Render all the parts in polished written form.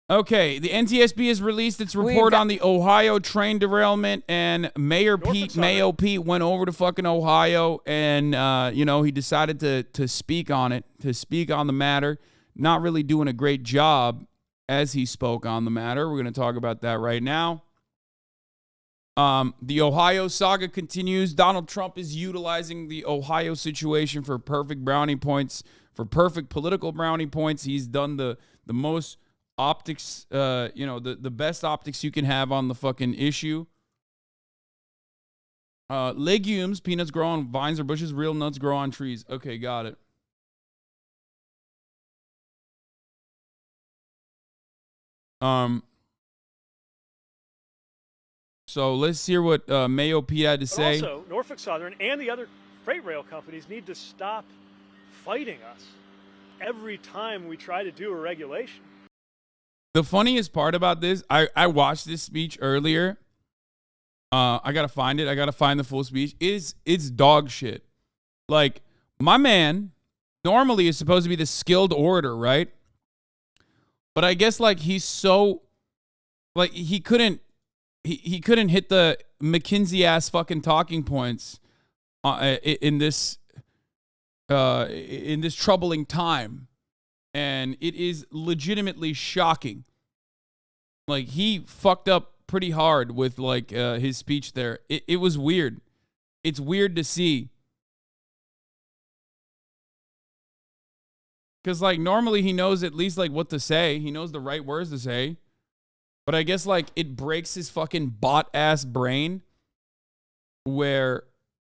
Okay, the NTSB has released its report on the Ohio train derailment, and Mayor Mayo Pete went over to fucking Ohio, and he decided to speak on it, to speak on the matter. Not really doing a great job as he spoke on the matter. We're going to talk about that right now. The Ohio saga continues. Donald Trump is utilizing the Ohio situation for perfect brownie points, for perfect political brownie points. He's done the most optics, the best optics you can have on the fucking issue. Legumes, peanuts grow on vines or bushes, real nuts grow on trees. Okay, got it. So let's hear what Mayo Pete had to say. Also, Norfolk Southern and the other freight rail companies need to stop fighting us every time we try to do a regulation. The funniest part about this, I watched this speech earlier. I gotta find it. I gotta find the full speech. It's dog shit. Like, my man normally is supposed to be the skilled orator, right? But I guess like he's so like he couldn't hit the McKinsey ass fucking talking points in this troubling time. And it is legitimately shocking. Like, he fucked up pretty hard with, like, his speech there. It was weird. It's weird to see. Because, like, normally he knows at least, like, what to say. He knows the right words to say. But I guess, like, it breaks his fucking bot-ass brain where,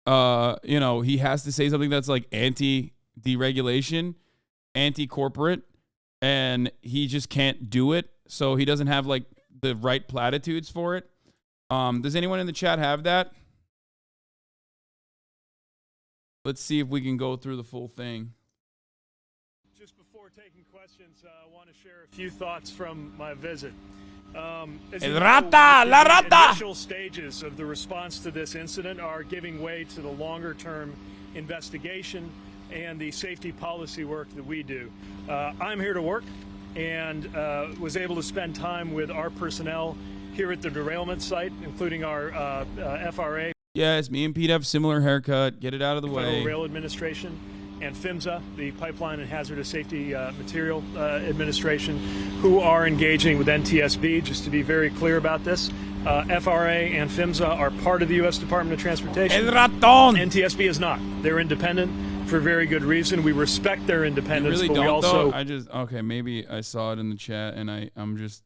he has to say something that's, like, anti-deregulation, anti-corporate, and he just can't do it, so he doesn't have like the right platitudes for it. Does anyone in the chat have that? Let's see if we can go through the full thing. Just before taking questions, I want to share a few thoughts from my visit. The initial stages of the response to this incident are giving way to the longer-term investigation and the safety policy work that we do. I'm here to work and was able to spend time with our personnel here at the derailment site, including our FRA. Yes, me and Pete have similar haircut. Get it out of the way. Federal Rail Administration and PHMSA, the Pipeline and Hazardous Safety Material Administration, who are engaging with NTSB, just to be very clear about this. FRA and PHMSA are part of the U.S. Department of Transportation. El raton. NTSB is not. They're independent for very good reason. We respect their independence, really but we also... okay, maybe I saw it in the chat, and I'm just,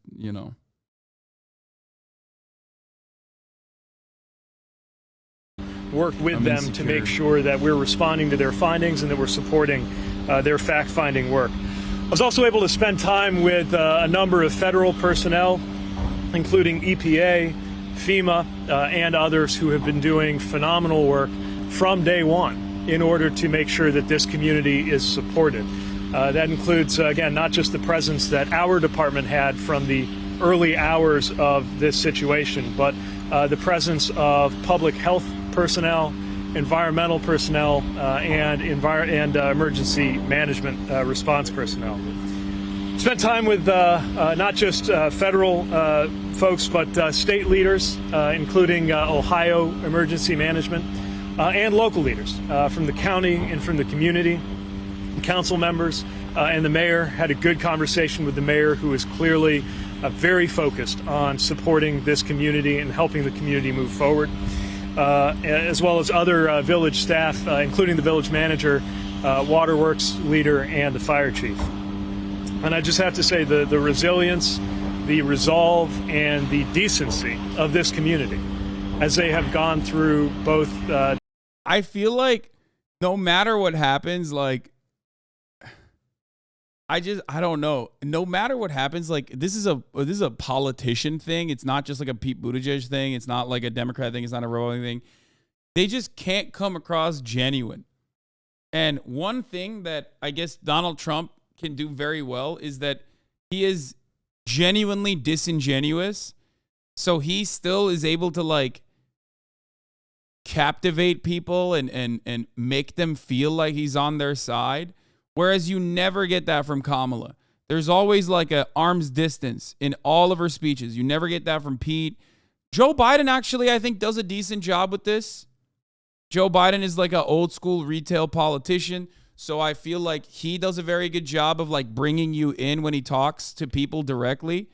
work with them to make sure that we're responding to their findings and that we're supporting their fact-finding work. I was also able to spend time with a number of federal personnel, including EPA, FEMA, and others who have been doing phenomenal work from day one in order to make sure that this community is supported. That includes, again, not just the presence that our department had from the early hours of this situation, but the presence of public health personnel, environmental personnel, and emergency management response personnel. Spent time with not just federal folks, but state leaders, including Ohio Emergency Management, and local leaders from the county and from the community, council members, and the mayor. Had a good conversation with the mayor, who is clearly very focused on supporting this community and helping the community move forward, as well as other village staff, including the village manager, waterworks leader, and the fire chief. And I just have to say the resilience, the resolve, and the decency of this community as they have gone through both. I feel like no matter what happens, like, I don't know. No matter what happens, like, this is a politician thing. It's not just like a Pete Buttigieg thing. It's not like a Democrat thing. It's not a Republican thing. They just can't come across genuine. And one thing that I guess Donald Trump can do very well is that he is genuinely disingenuous. So he still is able to, like, captivate people and make them feel like he's on their side. Whereas you never get that from Kamala. There's always like a arm's distance in all of her speeches. You never get that from Pete. Joe Biden actually, I think, does a decent job with this. Joe Biden is like an old school retail politician. So I feel like he does a very good job of like bringing you in when he talks to people directly.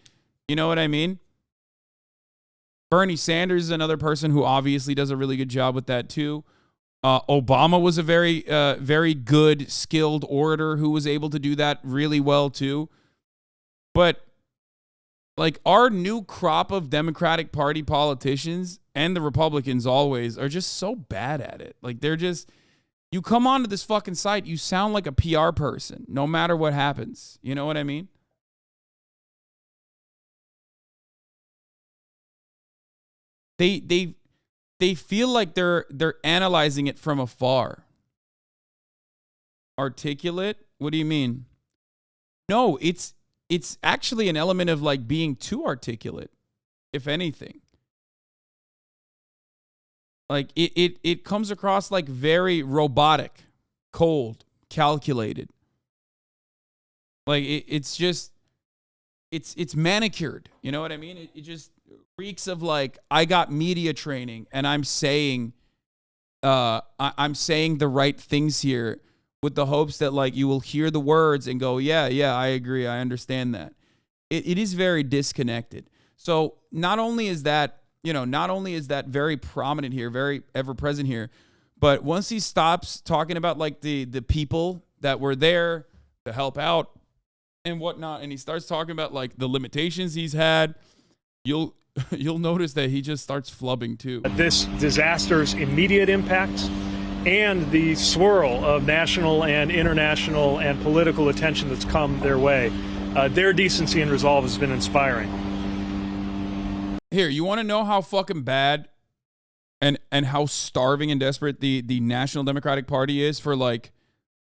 You know what I mean? Bernie Sanders is another person who obviously does a really good job with that too. Obama was a very good, skilled orator who was able to do that really well too. But like our new crop of Democratic Party politicians and the Republicans always are just so bad at it. Like they're just, you come onto this fucking site, you sound like a PR person, no matter what happens. You know what I mean? They feel like they're analyzing it from afar. Articulate? What do you mean? No, it's actually an element of like being too articulate, if anything. Like it comes across like very robotic, cold, calculated. Like it's just it's manicured. You know what I mean? It just reeks of like, I got media training and I'm saying I'm saying the right things here with the hopes that like you will hear the words and go, yeah, I agree, I understand that. It is very disconnected. So not only is that very prominent here, very ever present here, but once he stops talking about like the people that were there to help out and whatnot, and he starts talking about like the limitations he's had, you'll notice that he just starts flubbing too. This disaster's immediate impacts and the swirl of national and international and political attention that's come their way, their decency and resolve has been inspiring. Here, you want to know how fucking bad and how starving and desperate the National Democratic Party is for like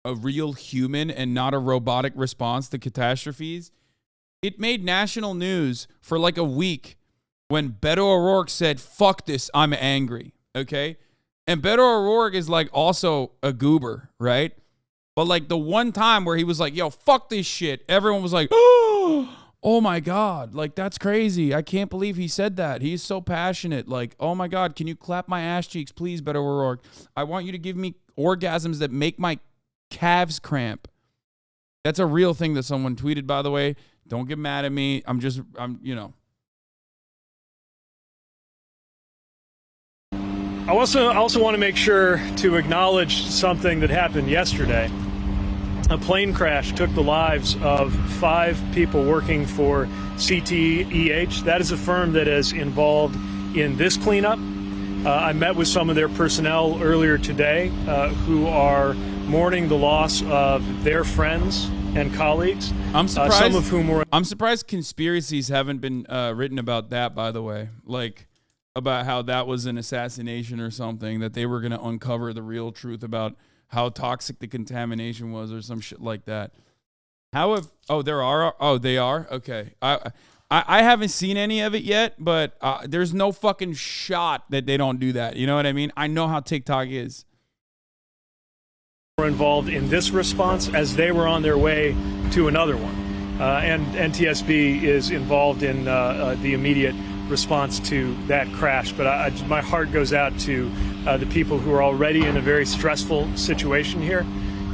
a real human and not a robotic response to catastrophes? It made national news for like a week when Beto O'Rourke said, fuck this, I'm angry, okay? And Beto O'Rourke is like also a goober, right? But like the one time where he was like, yo, fuck this shit, everyone was like, oh my God, like that's crazy. I can't believe he said that. He's so passionate. Like, oh my God, can you clap my ass cheeks, please, Beto O'Rourke? I want you to give me orgasms that make my calves cramp. That's a real thing that someone tweeted, by the way. Don't get mad at me. I'm I also want to make sure to acknowledge something that happened yesterday. A plane crash took the lives of 5 people working for CTEH. That is a firm that is involved in this cleanup. I met with some of their personnel earlier today who are mourning the loss of their friends and colleagues. I'm surprised. Some of whom were. I'm surprised conspiracies haven't been written about that. By the way, like about how that was an assassination or something. That they were going to uncover the real truth about how toxic the contamination was, or some shit like that. They are okay. I haven't seen any of it yet, but there's no fucking shot that they don't do that. You know what I mean? I know how TikTok is. Were involved in this response as they were on their way to another one. And NTSB is involved in the immediate response to that crash. But my heart goes out to the people who are already in a very stressful situation here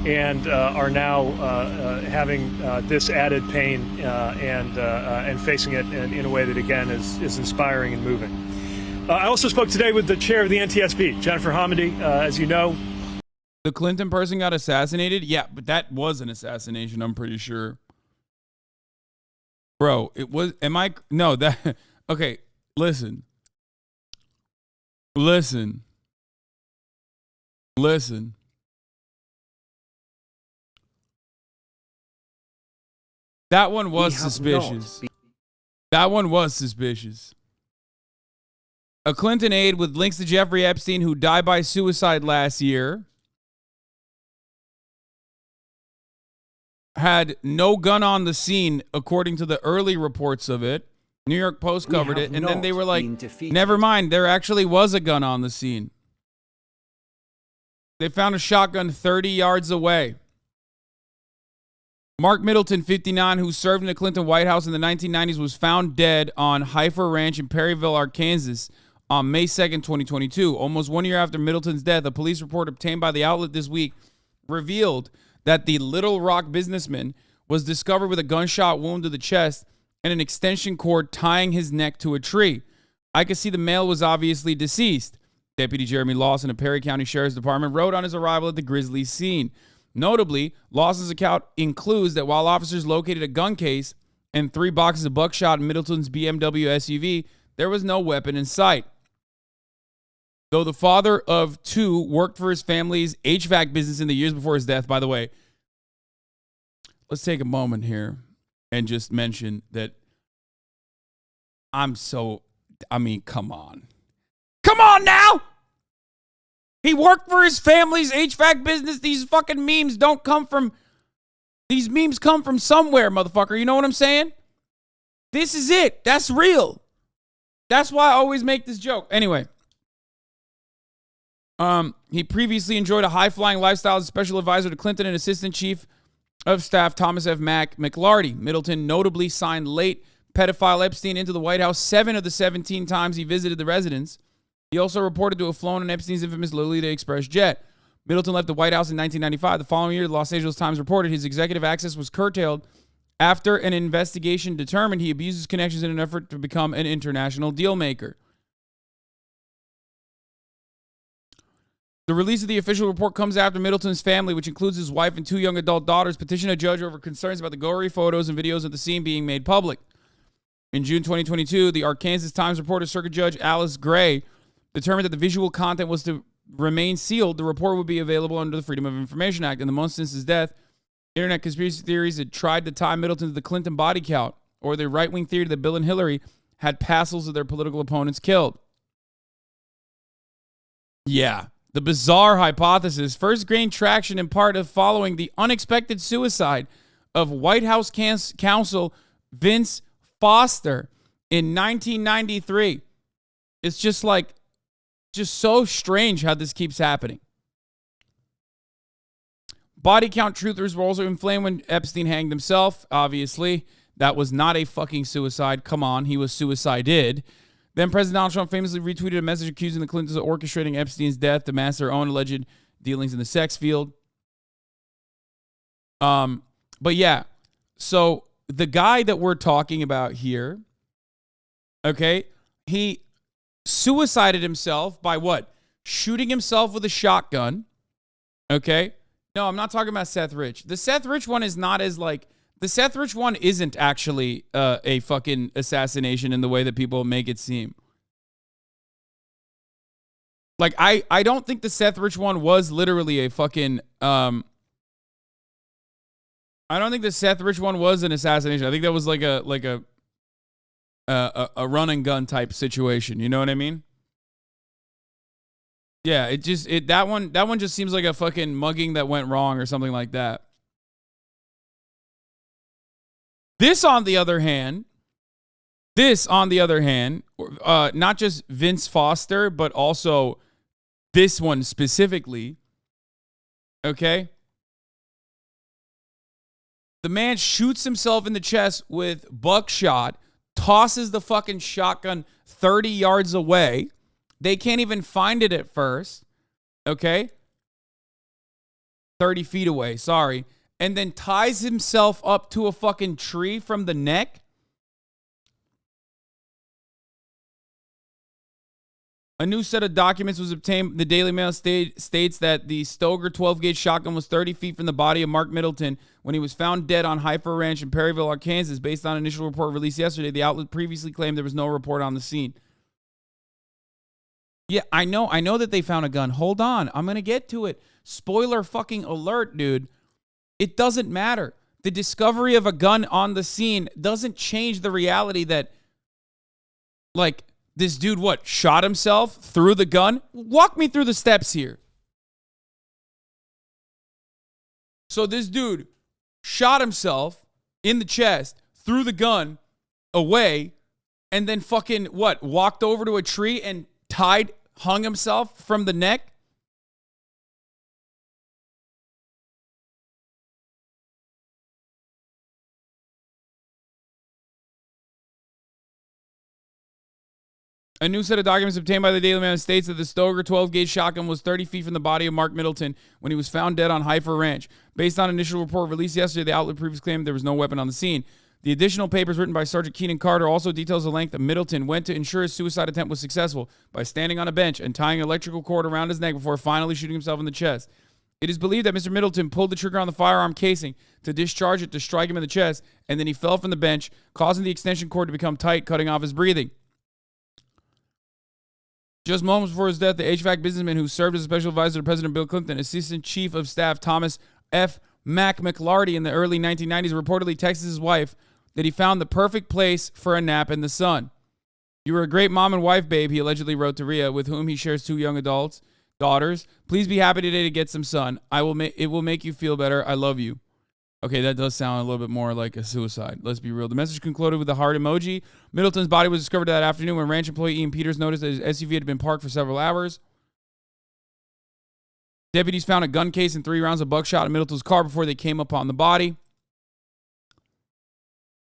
and are now having this added pain and facing it in a way that, again, is inspiring and moving. I also spoke today with the chair of the NTSB, Jennifer Hamady, as you know. The Clinton person got assassinated? Yeah, but that was an assassination, I'm pretty sure. Bro, it was, okay, listen. That one was suspicious. That one was suspicious. A Clinton aide with links to Jeffrey Epstein, who died by suicide last year, had no gun on the scene, according to the early reports of it. New York Post covered it, and then they were like, never mind, there actually was a gun on the scene. They found a shotgun 30 yards away. Mark Middleton, 59, who served in the Clinton White House in the 1990s, was found dead on Heifer Ranch in Perryville, Arkansas on May 2nd, 2022. Almost 1 year after Middleton's death, a police report obtained by the outlet this week revealed that the Little Rock businessman was discovered with a gunshot wound to the chest and an extension cord tying his neck to a tree. I could see the male was obviously deceased. Deputy Jeremy Lawson of Perry County Sheriff's Department wrote on his arrival at the grisly scene. Notably, Lawson's account includes that while officers located a gun case and 3 boxes of buckshot in Middleton's BMW SUV, there was no weapon in sight. Though the father of 2 worked for his family's HVAC business in the years before his death, by the way, let's take a moment here and just mention that come on. Come on now! He worked for his family's HVAC business. These fucking memes don't come from... These memes come from somewhere, motherfucker. You know what I'm saying? This is it. That's real. That's why I always make this joke. Anyway. He previously enjoyed a high-flying lifestyle as special advisor to Clinton and Assistant Chief of Staff Thomas F. McLarty. Middleton notably signed late pedophile Epstein into the White House 7 of the 17 times he visited the residence. He also reported to have flown on Epstein's infamous Lolita Express jet. Middleton left the White House in 1995. The following year, the Los Angeles Times reported his executive access was curtailed after an investigation determined he abused his connections in an effort to become an international dealmaker. The release of the official report comes after Middleton's family, which includes his wife and 2 young adult daughters, petitioned a judge over concerns about the gory photos and videos of the scene being made public. In June 2022, the Arkansas Times reporter Circuit Judge Alice Gray determined that the visual content was to remain sealed. The report would be available under the Freedom of Information Act. In the months since his death, internet conspiracy theories had tried to tie Middleton to the Clinton body count, or the right-wing theory that Bill and Hillary had passels of their political opponents killed. Yeah, the bizarre hypothesis first gained traction in part of following the unexpected suicide of White House counsel Vince Foster in 1993. It's just so strange how this keeps happening. Body count truthers were also inflamed when Epstein hanged himself. Obviously, that was not a fucking suicide. Come on, he was suicided. Then President Donald Trump famously retweeted a message accusing the Clintons of orchestrating Epstein's death to mask their own alleged dealings in the sex field. But yeah, so the guy that we're talking about here, okay, he suicided himself by what? Shooting himself with a shotgun. Okay? No, I'm not talking about Seth Rich. The Seth Rich one is not as the Seth Rich one isn't actually a fucking assassination in the way that people make it seem. I don't think the Seth Rich one was literally a fucking I don't think the Seth Rich one was an assassination. I think that was like a run and gun type situation. You know what I mean? Yeah, that one just seems like a fucking mugging that went wrong or something like that. This on the other hand, not just Vince Foster, but also this one specifically, okay? The man shoots himself in the chest with buckshot, tosses the fucking shotgun 30 yards away. They can't even find it at first, okay? 30 feet away, sorry. And then ties himself up to a fucking tree from the neck. A new set of documents was obtained. The Daily Mail states that the Stoger 12-gauge shotgun was 30 feet from the body of Mark Middleton when he was found dead on Heifer Ranch in Perryville, Arkansas. Based on an initial report released yesterday, the outlet previously claimed there was no report on the scene. Yeah, I know that they found a gun. Hold on. I'm going to get to it. Spoiler fucking alert, dude. It doesn't matter. The discovery of a gun on the scene doesn't change the reality that, this dude, shot himself through the gun? Walk me through the steps here. So this dude shot himself in the chest, threw the gun away, and then fucking, walked over to a tree and hung himself from the neck? A new set of documents obtained by the Derailment states that the Stoker 12-gauge shotgun was 30 feet from the body of Mark Middleton when he was found dead on Heifer Ranch. Based on an initial report released yesterday, the outlet previously claimed there was no weapon on the scene. The additional papers written by Sergeant Keenan Carter also details the length that Middleton went to ensure his suicide attempt was successful by standing on a bench and tying an electrical cord around his neck before finally shooting himself in the chest. It is believed that Mr. Middleton pulled the trigger on the firearm casing to discharge it to strike him in the chest, and then he fell from the bench, causing the extension cord to become tight, cutting off his breathing. Just moments before his death, the HVAC businessman who served as a special advisor to President Bill Clinton, Assistant Chief of Staff Thomas F. Mac McLarty in the early 1990s, reportedly texted his wife that he found the perfect place for a nap in the sun. "You were a great mom and wife, babe," he allegedly wrote to Rhea, with whom he shares 2 young daughters. "Please be happy today to get some sun. It will make you feel better. I love you." Okay, that does sound a little bit more like a suicide. Let's be real. The message concluded with the heart emoji. Middleton's body was discovered that afternoon when ranch employee Ian Peters noticed that his SUV had been parked for several hours. Deputies found a gun case and 3 rounds of buckshot in Middleton's car before they came upon the body.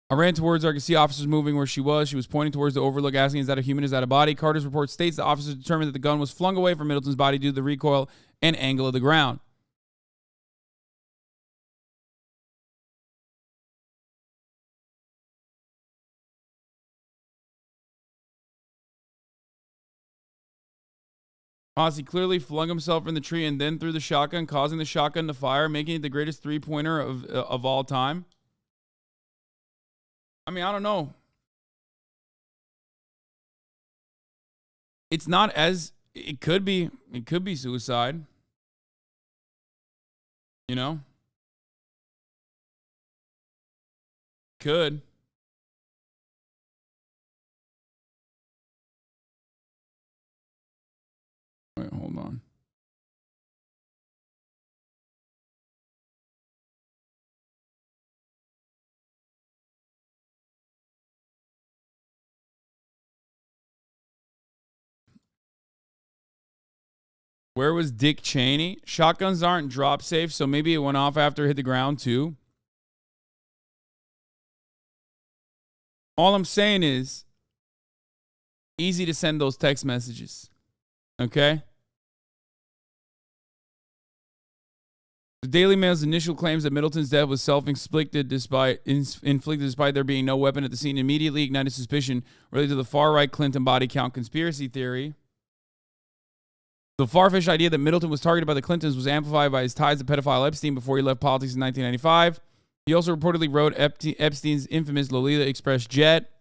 "I ran towards her. I could see officers moving where she was. She was pointing towards the overlook, asking, 'Is that a human? Is that a body?' Carter's report states the officers determined that the gun was flung away from Middleton's body due to the recoil and angle of the ground. Ozzy clearly flung himself from the tree and then threw the shotgun, causing the shotgun to fire, making it the greatest three-pointer of all time." I mean, I don't know. It's not as... It could be suicide. You know? Could. Wait, hold on. Where was Dick Cheney? Shotguns aren't drop safe, so maybe it went off after it hit the ground too. All I'm saying is, easy to send those text messages. Okay? The Daily Mail's initial claims that Middleton's death was self-inflicted despite there being no weapon at the scene immediately ignited suspicion related to the far-right Clinton body count conspiracy theory. The far-fetched idea that Middleton was targeted by the Clintons was amplified by his ties to pedophile Epstein before he left politics in 1995. He also reportedly wrote Epstein's infamous Lolita Express jet.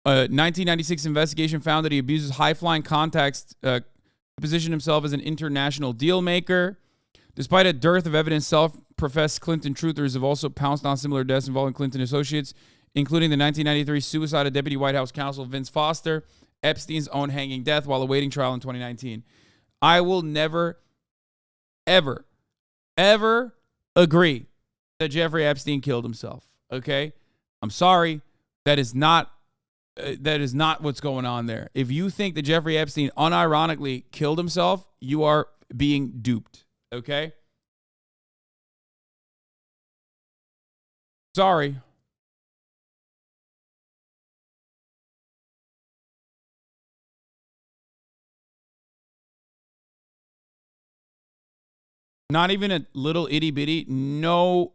A 1996 investigation found that he abuses high-flying contacts to position himself as an international deal maker. Despite a dearth of evidence, self-professed Clinton truthers have also pounced on similar deaths involving Clinton associates, including the 1993 suicide of Deputy White House counsel Vince Foster, Epstein's own hanging death while awaiting trial in 2019. I will never, ever, ever agree that Jeffrey Epstein killed himself. Okay? I'm sorry. That is not what's going on there. If you think that Jeffrey Epstein unironically killed himself, you are being duped. Okay? Sorry. Not even a little itty bitty. No.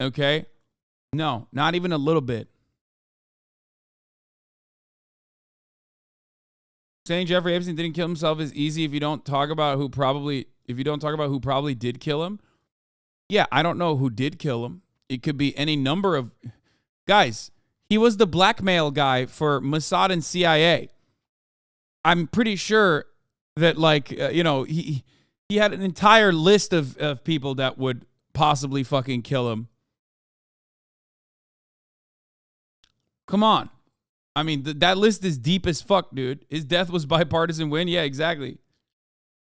Okay? No, not even a little bit. Saying Jeffrey Epstein didn't kill himself is easy if you don't talk about who probably did kill him. Yeah, I don't know who did kill him. It could be any number of guys. He was the blackmail guy for Mossad and CIA. I'm pretty sure that, he had an entire list of people that would possibly fucking kill him. Come on. I mean, that list is deep as fuck, dude. His death was bipartisan win. Yeah, exactly.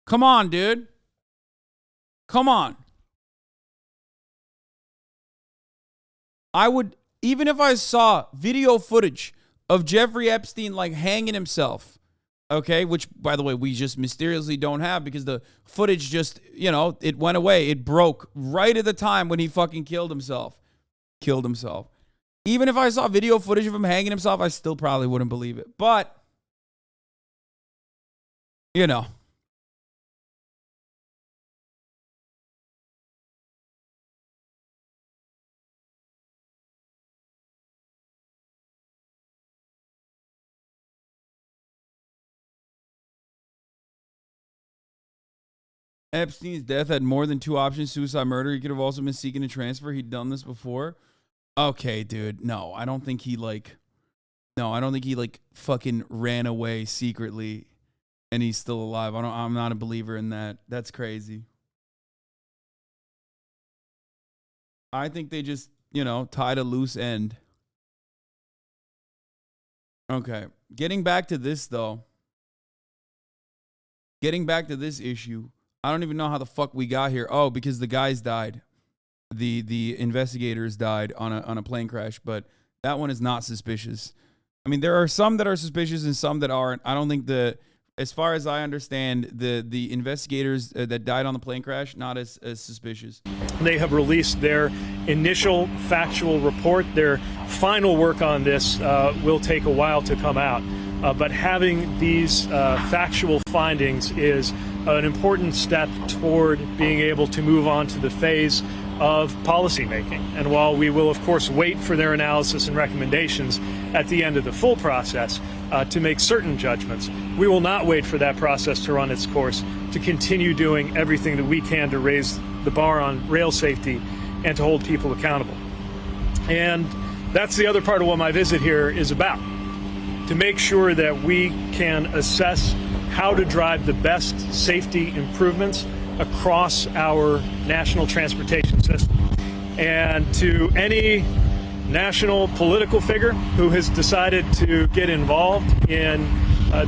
Come on, dude. Come on. I would, even if I saw video footage of Jeffrey Epstein hanging himself, okay, which, by the way, we just mysteriously don't have because the footage just, it went away. It broke right at the time when he fucking killed himself. Even if I saw video footage of him hanging himself, I still probably wouldn't believe it. But, you know. Epstein's death had more than 2 options: suicide, murder. He could have also been seeking a transfer. He'd done this before. Okay, dude. No, I don't think he fucking ran away secretly and he's still alive. I'm not a believer in that. That's crazy. I think they just, tied a loose end. Okay. Getting back to this though. Getting back to this issue. I don't even know how the fuck we got here. Oh, because the guys died. The investigators died on a plane crash, but that one is not suspicious. I mean, there are some that are suspicious and some that aren't. I don't think as far as I understand, the investigators that died on the plane crash, not as suspicious. They have released their initial factual report. Their final work on this will take a while to come out. But having these factual findings is an important step toward being able to move on to the phase of policymaking. And while we will, of course, wait for their analysis and recommendations at the end of the full process to make certain judgments, we will not wait for that process to run its course to continue doing everything that we can to raise the bar on rail safety and to hold people accountable. And that's the other part of what my visit here is about, to make sure that we can assess how to drive the best safety improvements across our national transportation system. And to any national political figure who has decided to get involved in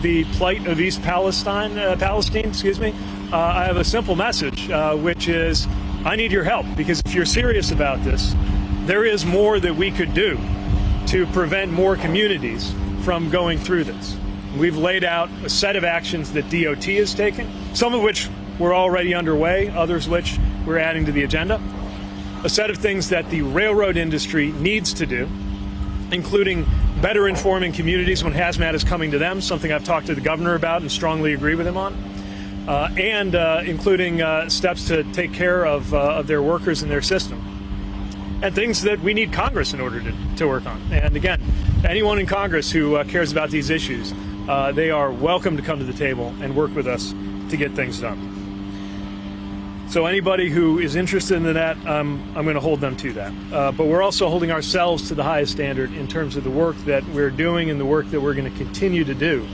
the plight of East Palestine, I have a simple message, which is I need your help, because if you're serious about this, there is more that we could do to prevent more communities from going through this. We've laid out a set of actions that DOT has taken, some of which were already underway, others which we're adding to the agenda. A set of things that the railroad industry needs to do, including better informing communities when hazmat is coming to them, something I've talked to the governor about and strongly agree with him on, and including steps to take care of their workers and their system, and things that we need Congress in order to work on. And again, anyone in Congress who cares about these issues, they are welcome to come to the table and work with us to get things done. So anybody who is interested in that, I'm going to hold them to that. But we're also holding ourselves to the highest standard in terms of the work that we're doing and the work that we're going to continue to do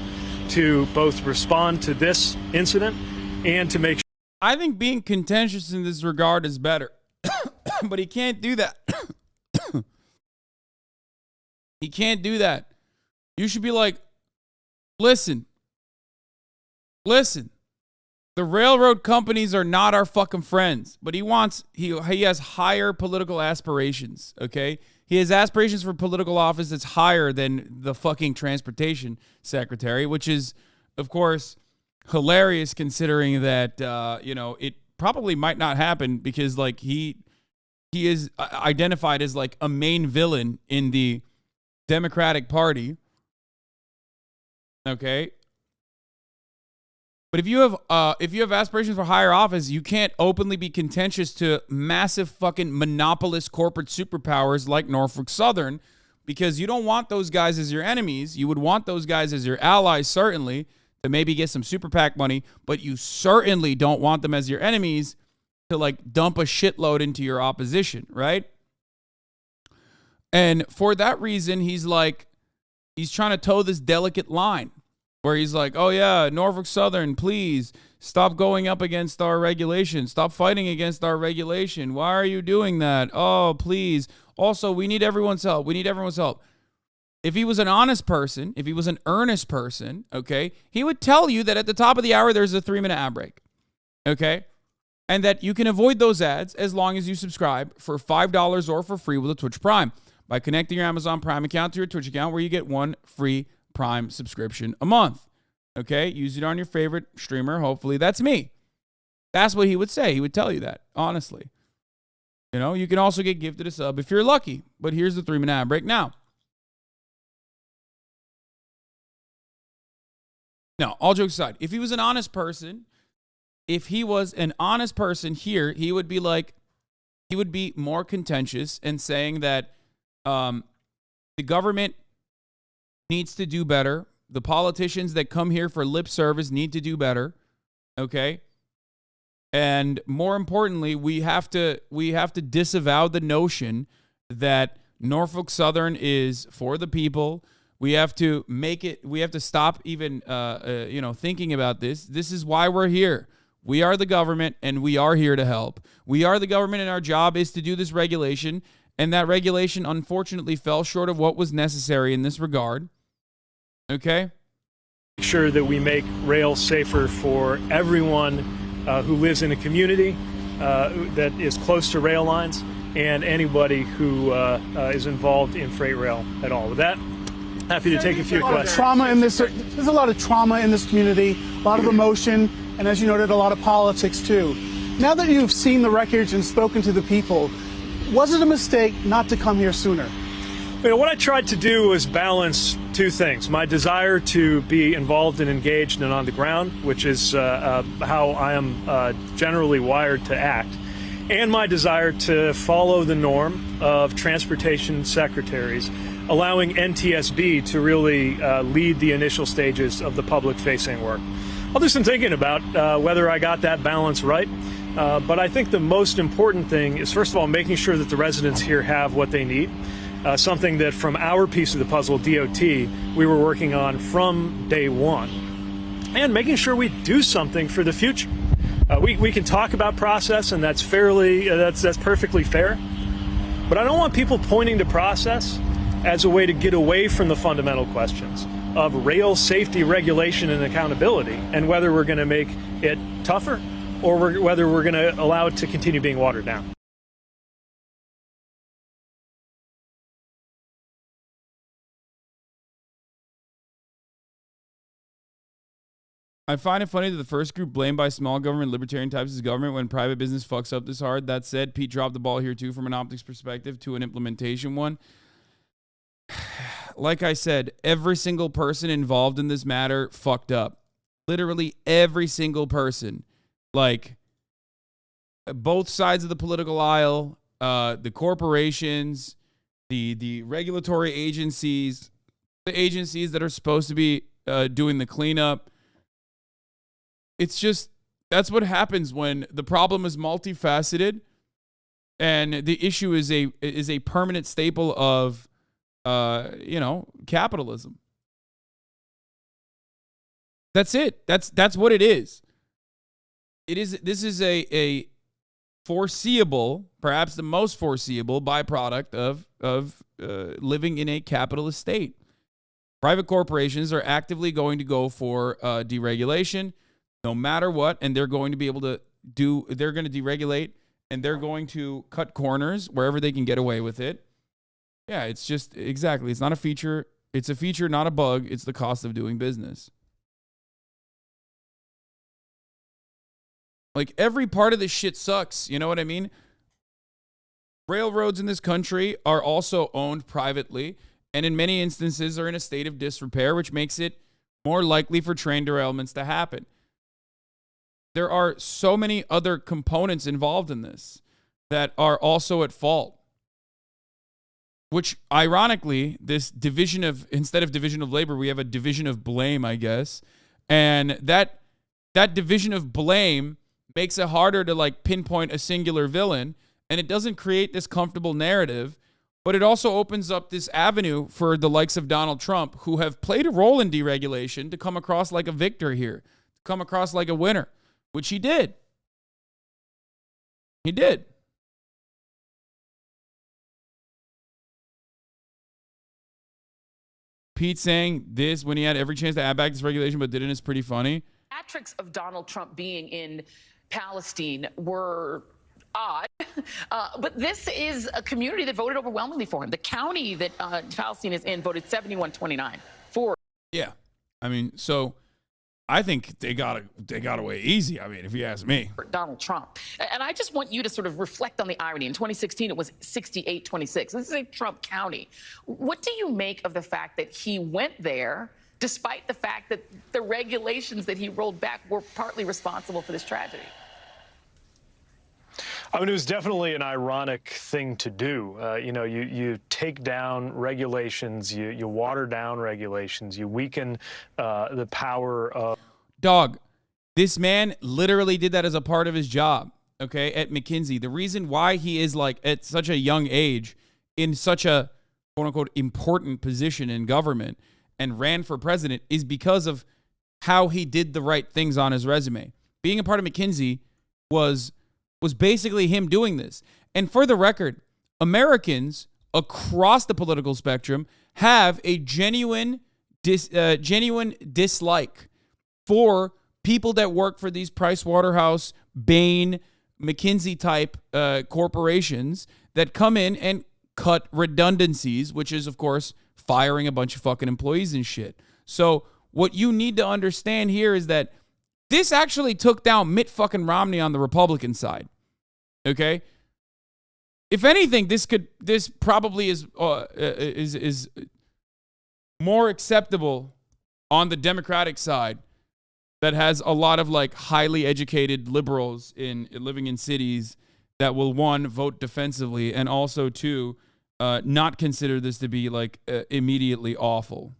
to both respond to this incident and to make sure. I think being contentious in this regard is better. But he can't do that. He can't do that. You should be like, listen. The railroad companies are not our fucking friends, but he has higher political aspirations, okay? He has aspirations for political office that's higher than the fucking transportation secretary, which is, of course, hilarious considering that, it probably might not happen because, like, he is identified as, like, a main villain in the Democratic Party, okay? But if you have aspirations for higher office, you can't openly be contentious to massive fucking monopolist corporate superpowers like Norfolk Southern, because you don't want those guys as your enemies. You would want those guys as your allies, certainly, to maybe get some super PAC money, but you certainly don't want them as your enemies to, like, dump a shitload into your opposition, right? And for that reason, he's trying to toe this delicate line, where he's like, oh yeah, Norfolk Southern, please stop going up against our regulation. Stop fighting against our regulation. Why are you doing that? Oh, please. Also, we need everyone's help. If he was an honest person, if he was an earnest person, okay, he would tell you that at the top of the hour, there's a 3-minute ad break, okay? And that you can avoid those ads as long as you subscribe for $5 or for free with a Twitch Prime by connecting your Amazon Prime account to your Twitch account, where you get 1 free Prime subscription a month. Okay, use it on your favorite streamer. Hopefully that's me. That's what he would say. He would tell you that, honestly. You know, you can also get gifted a sub if you're lucky. But here's the 3-minute ad break now. Now, all jokes aside, if he was an honest person, here, he would be like, he would be more contentious and saying that the government needs to do better. The politicians that come here for lip service need to do better. Okay? And more importantly, we have to disavow the notion that Norfolk Southern is for the people. We have to stop even thinking about this. This is why we're here. We are the government and we are here to help. We are the government and our job is to do this regulation, and that regulation unfortunately fell short of what was necessary in this regard. Okay? Make sure that we make rail safer for everyone who lives in a community that is close to rail lines, and anybody who is involved in freight rail at all. With that, happy to take a few questions. There's a lot of trauma in this community, a lot of emotion, and as you noted, a lot of politics too. Now that you've seen the wreckage and spoken to the people, was it a mistake not to come here sooner? You know, what I tried to do was balance two things: my desire to be involved and engaged and on the ground, which is how I am generally wired to act, and my desire to follow the norm of transportation secretaries, allowing NTSB to really lead the initial stages of the public-facing work. I'll do some thinking about whether I got that balance right. But I think the most important thing is, first of all, making sure that the residents here have what they need. Something that from our piece of the puzzle, DOT, we were working on from day one. And making sure we do something for the future. We can talk about process, and that's perfectly fair. But I don't want people pointing to process as a way to get away from the fundamental questions of rail safety, regulation, and accountability, and whether we're going to make it tougher or whether we're going to allow it to continue being watered down. I find it funny that the first group blamed by small government libertarian types is government when private business fucks up this hard. That said, Pete dropped the ball here too from an optics perspective to an implementation one. Like I said, every single person involved in this matter fucked up. Literally every single person. Like, both sides of the political aisle, the corporations, the regulatory agencies, the agencies that are supposed to be doing the cleanup. It's just, that's what happens when the problem is multifaceted and the issue is a permanent staple of capitalism. That's it. That's what it is. This is a foreseeable, perhaps the most foreseeable byproduct of living in a capitalist state. Private corporations are actively going to go for deregulation no matter what, and they're going to be able to they're going to deregulate, and they're going to cut corners wherever they can get away with it. Yeah, it's just, exactly. It's not a feature. It's a feature, not a bug. It's the cost of doing business. Like, every part of this shit sucks. You know what I mean? Railroads in this country are also owned privately, and in many instances are in a state of disrepair, which makes it more likely for train derailments to happen. There are so many other components involved in this that are also at fault. Which, ironically, this instead of division of labor, we have a division of blame, I guess. And that division of blame makes it harder to, like, pinpoint a singular villain. And it doesn't create this comfortable narrative, but it also opens up this avenue for the likes of Donald Trump, who have played a role in deregulation, to come across like a victor here, to come across like a winner, which he did. He did. Pete saying this when he had every chance to add back this regulation but didn't is pretty funny. Theatrics of Donald Trump being in Palestine were odd, but this is a community that voted overwhelmingly for him. The county that Palestine is in voted 71-29 for. Yeah. I mean, so I think they got away easy. I mean, if you ask me. Donald Trump. And I just want you to sort of reflect on the irony. In 2016, it was 68-26. This is a Trump county. What do you make of the fact that he went there, despite the fact that the regulations that he rolled back were partly responsible for this tragedy? I mean, it was definitely an ironic thing to do. You take down regulations, you water down regulations, you weaken the power of... Dog, this man literally did that as a part of his job, okay, at McKinsey. The reason why he is, like, at such a young age in such a, quote-unquote, important position in government and ran for president is because of how he did the right things on his resume. Being a part of McKinsey was basically him doing this. And for the record, Americans across the political spectrum have a genuine dislike for people that work for these Pricewaterhouse, Bain, McKinsey type corporations that come in and cut redundancies, which is, of course, firing a bunch of fucking employees and shit. So what you need to understand here is that this actually took down Mitt fucking Romney on the Republican side. Okay? If anything, this probably is more acceptable on the Democratic side that has a lot of, like, highly educated liberals living in cities that will, one, vote defensively, and also, two, not consider this to be, like, immediately awful.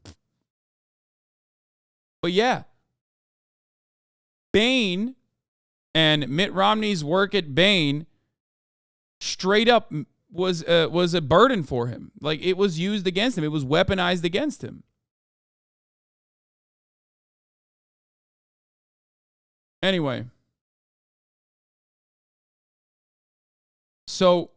But yeah, Bain and Mitt Romney's work at Bain straight up was a burden for him. Like, it was used against him. It was weaponized against him. Anyway. So,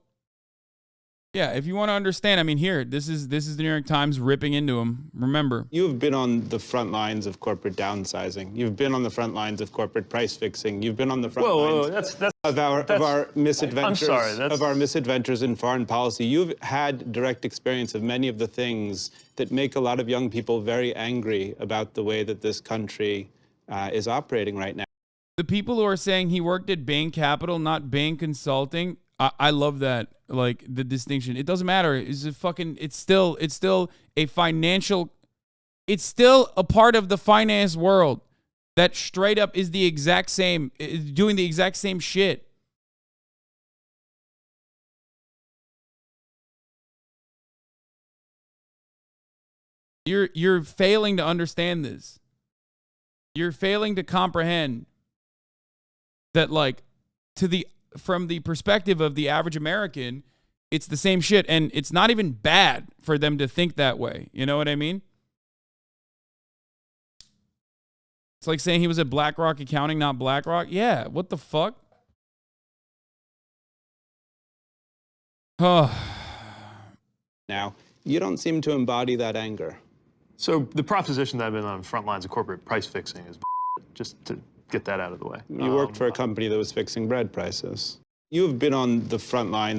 yeah, if you want to understand, I mean, here, this is the New York Times ripping into him. Remember, you've been on the front lines of corporate downsizing. You've been on the front lines of corporate price fixing. You've been on the front lines of our misadventures. I'm sorry, of our misadventures in foreign policy. You've had direct experience of many of the things that make a lot of young people very angry about the way that this country is operating right now. The people who are saying he worked at Bain Capital, not Bain Consulting, I love that, like, the distinction. It doesn't matter. It's still a financial, it's still a part of the finance world that straight up is the exact same, is doing the exact same shit. You're failing to understand this. You're failing to comprehend that, like, from the perspective of the average American, it's the same shit, and it's not even bad for them to think that way. You know what I mean? It's like saying he was at BlackRock Accounting, not BlackRock. Yeah, what the fuck? Now, you don't seem to embody that anger. So the proposition that I've been on front lines of corporate price fixing is just to get that out of the way. You worked for a company that was fixing bread prices. You've been on the front line.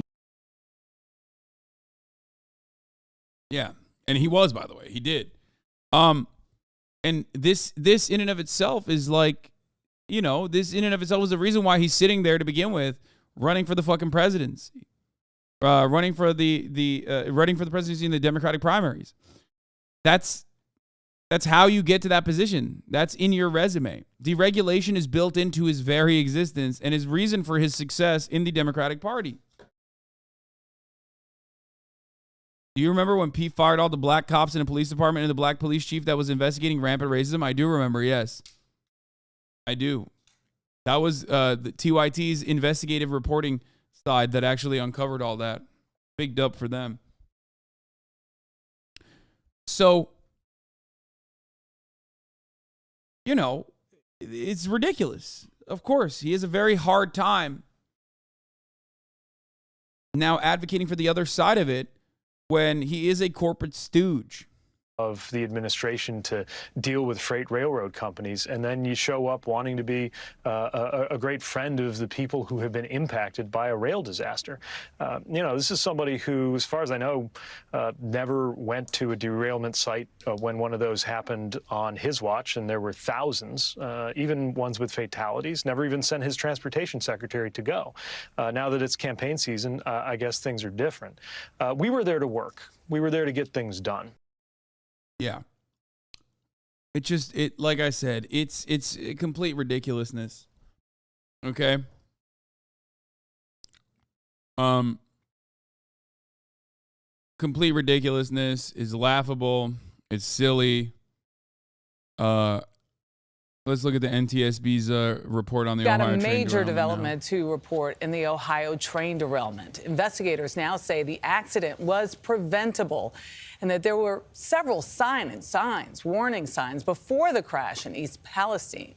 Yeah, and he was, by the way. He did. And this in and of itself is like, you know, this in and of itself is the reason why he's sitting there to begin with, running for the fucking presidency. Running for the presidency in the Democratic primaries. That's how you get to that position. That's in your resume. Deregulation is built into his very existence and his reason for his success in the Democratic Party. Do you remember when Pete fired all the black cops in the police department and the black police chief that was investigating rampant racism? I do remember, yes. I do. That was the TYT's investigative reporting side that actually uncovered all that. Big dub for them. So, you know, it's ridiculous. Of course, he has a very hard time now advocating for the other side of it when he is a corporate stooge. of the administration to deal with freight railroad companies, and then you show up wanting to be a great friend of the people who have been impacted by a rail disaster. You know, this is somebody who, as far as I know, never went to a derailment site when one of those happened on his watch, and there were thousands, even ones with fatalities, never even sent his transportation secretary to go. Now that it's campaign season, I guess things are different. We were there to work. We were there to get things done. Yeah. Like I said, it's a complete ridiculousness. Okay. Complete ridiculousness is laughable. It's silly. Let's look at the NTSB's report on the Ohio train derailment. Got a major development to report in the Ohio train derailment. Investigators now say the accident was preventable and that there were several warning signs before the crash in East Palestine,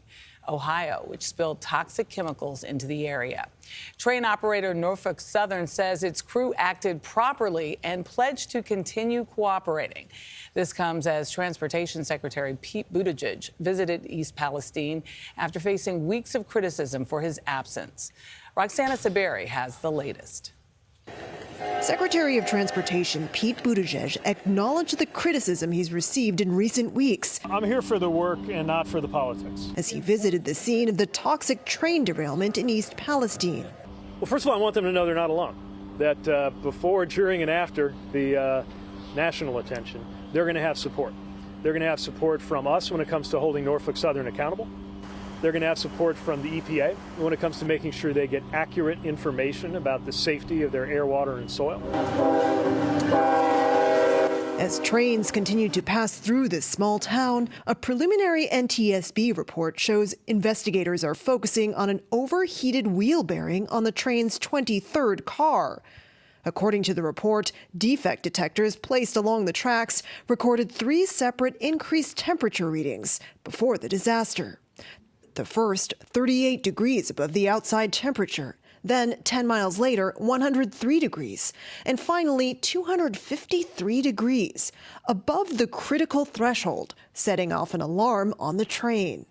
Ohio, which spilled toxic chemicals into the area. Train operator Norfolk Southern says its crew acted properly and pledged to continue cooperating. This comes as Transportation Secretary Pete Buttigieg visited East Palestine after facing weeks of criticism for his absence. Roxana Saberi has the latest. Secretary of Transportation Pete Buttigieg acknowledged the criticism he's received in recent weeks. I'm here for the work and not for the politics. As he visited the scene of the toxic train derailment in East Palestine. Well, first of all, I want them to know they're not alone. That before, during, and after the national attention, they're going to have support. They're going to have support from us when it comes to holding Norfolk Southern accountable. They're going to have support from the EPA when it comes to making sure they get accurate information about the safety of their air, water, and soil. As trains continue to pass through this small town, a preliminary NTSB report shows investigators are focusing on an overheated wheel bearing on the train's 23rd car. According to the report, defect detectors placed along the tracks recorded 3 separate increased temperature readings before the disaster. The first, 38 degrees above the outside temperature. Then, 10 miles later, 103 degrees. And finally, 253 degrees, above the critical threshold, setting off an alarm on the train.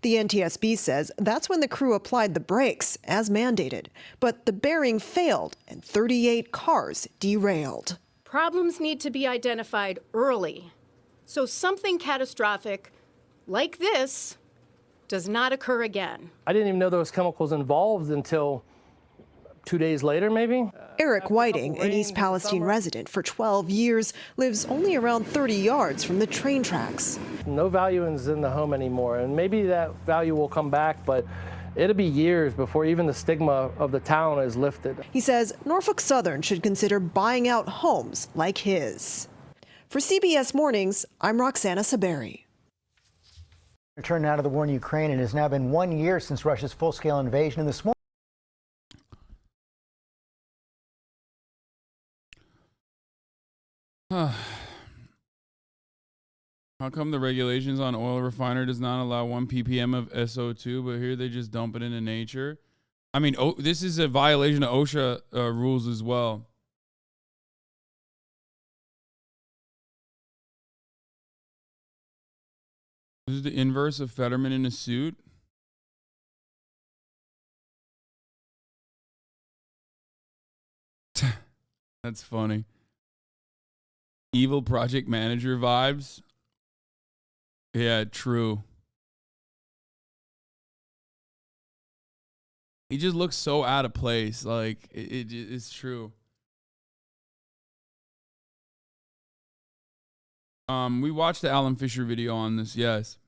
The NTSB says that's when the crew applied the brakes, as mandated. But the bearing failed, and 38 cars derailed. Problems need to be identified early, so something catastrophic like this does not occur again. I didn't even know there was chemicals involved until 2 days later, maybe. Eric Whiting, an East Palestine resident for 12 years, lives only around 30 yards from the train tracks. No value is in the home anymore, and maybe that value will come back, but it'll be years before even the stigma of the town is lifted. He says Norfolk Southern should consider buying out homes like his. For CBS Mornings, I'm Roxana Saberi. Return now to the war in Ukraine. It has now been 1 year since Russia's full-scale invasion, and this morning. How come the regulations on oil refiner does not allow 1 ppm of SO2, but here they just dump it into nature? I mean, this is a violation of OSHA rules as well. This is the inverse of Fetterman in a suit. That's funny. Evil project manager vibes. Yeah, true. He just looks so out of place. Like, it's true. We watched the Alan Fisher video on this, yes.